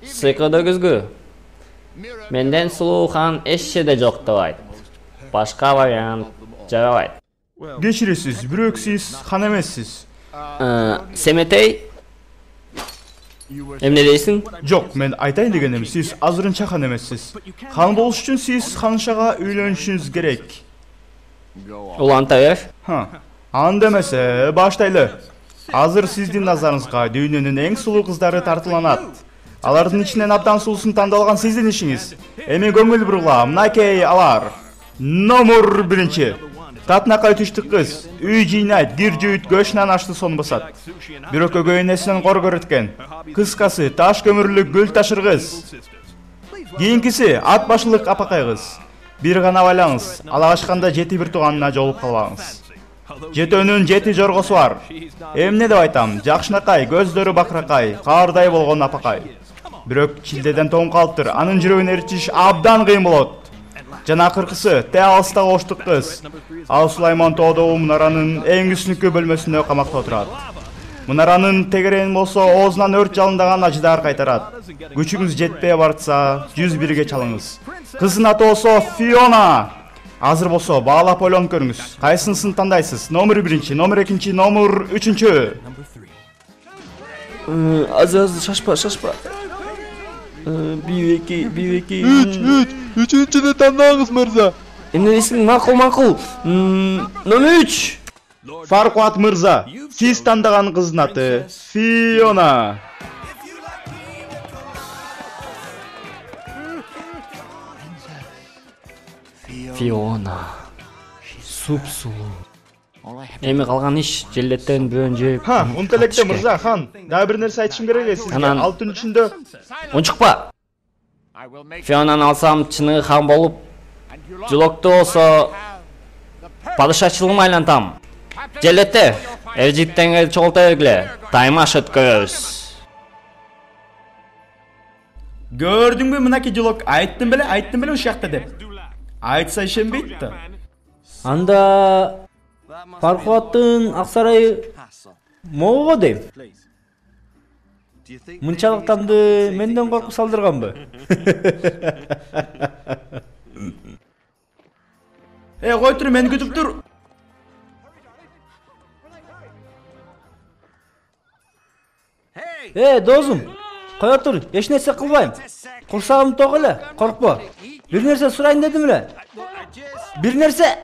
Сыйкыды күзгү. Менден сулуу хан эшчеде жок деп айт. Башка вариант жарабайт. Кечиресиз, бирок сиз хан эмессиз. Семетей? Эмне дейсиң? Жок, мен айтайын дегеним, сиз азырынча хан эмессиз. Хан болуш үчүн сиз ханшага үйлөнүшүңүз керек. Уланта бер. Анда эмесе, баштайлы. Азыр сиздин назарыңызга дүйнөнүн эң сулуу кыздары тартыланат. Алардын ичинен абдан сулуусун тандалган сиздин ишиңиз. Эми көңүл бургула, мынакей алар. Номер 1. Татынакай түштүк кыз, үй жыйнайт, кир жүйүт, көшүнөн ашты сон басат. Бирок өгөйүнесинен кор көрөткөн. Кыскасы, таш көмүрлүк гүл ташыр кыз. Кийинкиси, ат башылык апакай кыз. Бир гана байлаңыз, ала ачканда 7 тууганына жолуп калбаңыз. Жетөнүн 7 жоргосу бар. Эмне деп айтам, жакшынакай, көздөрү бакыракай, каардай болгон апакай. Бирок чилдеден тоң калыптыр, анын жүрөгүн эритиш абдан кыйын болот. Жана акыркысы, те алыста коштук кыз. Ал Сулайман тоодогу мунаранын эң үстүнкү бөлмөсүндө камакта отурат. Мунаранын тегерени болсо оозунан өрт жалындаган ажыдар кайтарат. Күчүңүз жетпей барса, 101-ге чалыңыз. Кыздын аты болсо Фиона. Азыр болсо баалап ойлонуп көрүңүз. Кайсынысын тандайсыз? Номер 1, номер 2, номер 3. Азыр шашпа. 1, 2, 3. Üçüncüde tandаңыз мырза. Эмне дейсиң? Макул. Номер 3. Фаркуат мырза, сиз тандаган кыздын аты Фиона. Фиона. Суп-сулуу. Эми калган иш желдеттен бирөөн жеп. Унта электе мырза, хан. Дагы бир нерсе айтышым керек эле сизге. Ал түн ичинде Унчукпа. Фионаны алсам чыныгы хан болуп, Жылокту болсо падышачылыгыма айлантам. Желетте, Эржиттенге чогулта бергиле. Таймаш өткөрөбүз. Көрдүңбү мынакей Жылок, айттым беле ушул жакта деп. Айтса ишенбейт да. Анда Фаркуаттын Аксарайы могуго дейм. Мынчалык тамды менден коркуп салдырганбы? Кой тур, мени күтүп тур. Досум, кое тур, эч нерсе кылбайм. Курсагым ток эле, коркпо. Бир нерсе сурайын дедим эле. Бир нерсе.